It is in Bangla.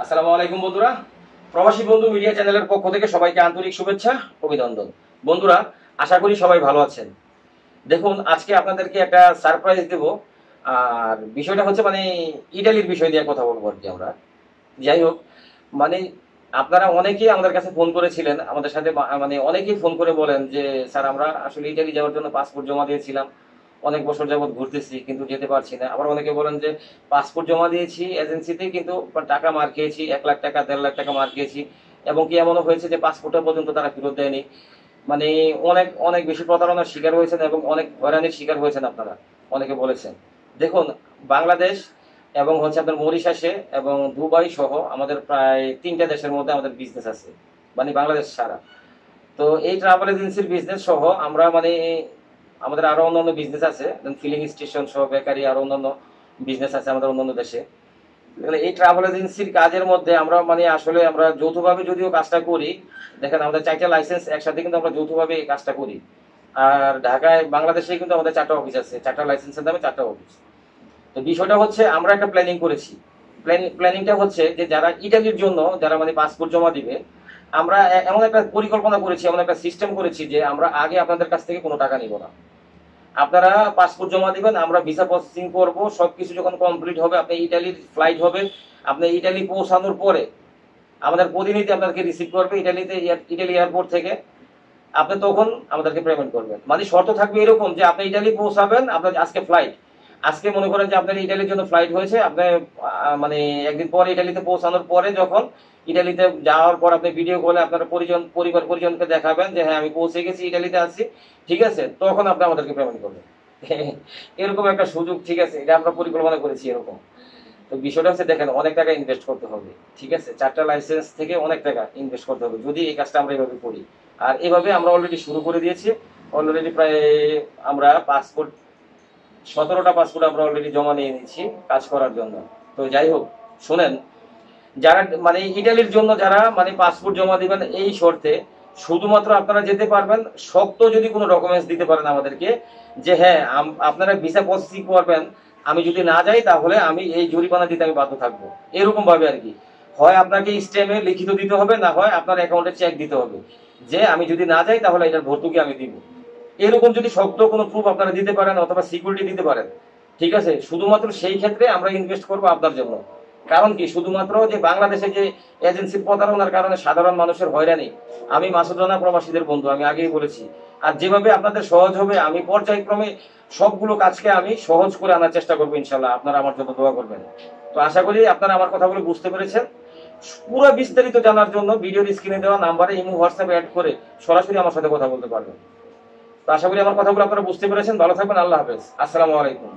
আসসালামু আলাইকুম বন্ধুরা, প্রবাসী বন্ধু মিডিয়া চ্যানেলের পক্ষ থেকে সবাইকে আন্তরিক শুভেচ্ছা, অভিনন্দন। বন্ধুরা, আশা করি সবাই ভালো আছেন। দেখুন, আজকে আপনাদেরকে একটা সারপ্রাইজ দেব। আর বিষয়টা হচ্ছে ইটালির বিষয় নিয়ে কথা বলবো আর কি আমরা। যাই হোক, মানে আপনারা অনেকেই আমাদের কাছে ফোন করেছিলেন, আমাদের সাথে অনেকেই ফোন করে বলেন যে স্যার, আমরা আসলে ইটালি যাওয়ার জন্য পাসপোর্ট জমা দিয়েছিলাম, অনেক বছর যাবত ঘুরতেছি কিন্তু যেতে পারছি না। আবার অনেকে বলেন যে পাসপোর্ট জমা দিয়েছি এজেন্সিতে, কিন্তু টাকা মার খেয়েছি, 1 লাখ টাকা 1.5 লাখ টাকা মার খেয়েছি, এবং কি এমনও হয়েছে যে পাসপোর্টটা পর্যন্ত তারা ফেরত দেয়নি। মানে অনেক অনেক বেশি প্রতারণার শিকার হয়েছেন এবং অনেক হয়রানির শিকার হয়েছেন আপনারা, অনেকে বলেছেন। দেখুন, বাংলাদেশ এবং হচ্ছে আপনার মরিশাসে এবং দুবাই সহ আমাদের প্রায় 3টা দেশের মধ্যে আমাদের বিজনেস আছে, বাংলাদেশ ছাড়া। তো এই ট্রাভেল এজেন্সির বিজনেস সহ আমরা আমাদের আরো অন্যান্য বিজনেস আছে, ফিলিং স্টেশন সহ বেকারি, আরো অন্যান্য বিজনেস আছে আমাদের অন্যান্য দেশে। এই ট্রাভেল এজেন্সির কাজের মধ্যে আমরা আসলে আমরা যৌথভাবে যদিও কাজটা করি। দেখেন, আমাদের 4টা লাইসেন্স একসাথে কিন্তু আমরা যৌথভাবে এই কাজটা করি। আর ঢাকায়, বাংলাদেশে কিন্তু আমাদের 4টা অফিস আছে, 4টা লাইসেন্সের দামে 4টা অফিস। তো বিষয়টা হচ্ছে, আমরা একটা প্ল্যানিং করেছি। প্ল্যানিংটা হচ্ছে যে যারা ইটালির জন্য যারা পাসপোর্ট জমা দিবে, আমরা এমন একটা পরিকল্পনা করেছি, এমন একটা সিস্টেম করেছি যে আমরা আগে আপনাদের কাছ থেকে কোনো টাকা নিব না। আপনারা পাসপোর্ট জমা দিবেন, আমরা ভিসা প্রসেসিং করব, সবকিছু যখন কমপ্লিট হবে, আপনি ইটালির ফ্লাইট হবে, আপনি ইটালি পৌঁছানোর পরে আমাদের প্রতিনিধি আপনাকে রিসিভ করবে ইটালি এয়ারপোর্ট থেকে। আপনি তখন আমাদেরকে পেমেন্ট করবেন। শর্ত থাকবে এরকম যে আপনি ইটালি পৌঁছাবেন, আপনার আজকে ফ্লাইট, আজকে মনে করেন যে আপনার ইটালির জন্য ফ্লাইট হয়েছে, আপনি একদিন পরে ইটালিতে পৌঁছানোর পরে, যখন ইটালিতে যাওয়ার পর আপনি ভিডিও কলে আপনার পরিজনকে দেখাবেন যে হ্যাঁ, আমি পৌঁছে গেছি, ইটালিতে আছি, ঠিক আছে, তখন আপনি আমাদেরকে পেমেন্ট করবেন। এরকম একটা সুযোগ, ঠিক আছে, এটা আমরা পরিকল্পনা করেছি এরকম। তো বিষয়টা হচ্ছে, দেখেন, অনেক টাকা ইনভেস্ট করতে হবে, ঠিক আছে, 4টা লাইসেন্স থেকে অনেক টাকা ইনভেস্ট করতে হবে যদি এই কাজটা আমরা এভাবে করি। আর এভাবে আমরা অলরেডি শুরু করে দিয়েছি। অলরেডি প্রায় আমরা 17টা পাসপোর্ট আমরা অলরেডি জমা নিয়ে নিচ্ছি কাজ করার জন্য। তো যাই হোক, শোনেন, যারা ইটালির জন্য যারা পাসপোর্ট জমা দিবেন, এই শর্তে শুধুমাত্র আপনারা যেতে পারবেন শক্ত যদি কোনো ডকুমেন্টস দিতে পারেন আমাদেরকে, যে হ্যাঁ আপনারা ভিসা প্রসেসিং করবেন, আমি যদি না যাই তাহলে আমি এই জরিমানা দিতে আমি বাধ্য থাকবো, এরকম ভাবে আর কি। হয় আপনাকে স্ট্যাম্পে লিখিত দিতে হবে, না হয় আপনার অ্যাকাউন্টে চেক দিতে হবে যে আমি যদি না যাই তাহলে এটার ভর্তুকি আমি দিব। এরকম যদি শক্ত কোনো প্রুফ আপনারা দিতে পারেন অথবা সিকিউরিটি দিতে পারেন, ঠিক আছে, শুধুমাত্র সেই ক্ষেত্রে আমরা ইনভেস্ট করবো আপনার জন্য। কারণ কি, শুধুমাত্র যে বাংলাদেশে যে এজেন্সির প্রতারণার কারণে সাধারণ মানুষের হয়রানি, আমি মাসুদ রানা প্রবাসীদের বন্ধু, আমি আগেই বলেছি। আর যেভাবে আপনাদের সহজ হবে, আমি পর্যায়ক্রমে সবগুলো কাজকে আমি সহজ করে আনার চেষ্টা করবো, ইনশাল্লাহ। আপনারা আমার জন্য দোয়া করবেন। তো আশা করি আপনারা আমার কথাগুলো বুঝতে পেরেছেন। পুরো বিস্তারিত জানার জন্য ভিডিওর স্ক্রিনে দেওয়া নাম্বারে ইমো, হোয়াটসঅ্যাপে অ্যাড করে সরাসরি আমার সাথে কথা বলতে পারবেন। তো আশা করি আমার কথাগুলো আপনারা বুঝতে পেরেছেন। ভালো থাকবেন। আল্লাহ হাফেজ। আসসালামু আলাইকুম।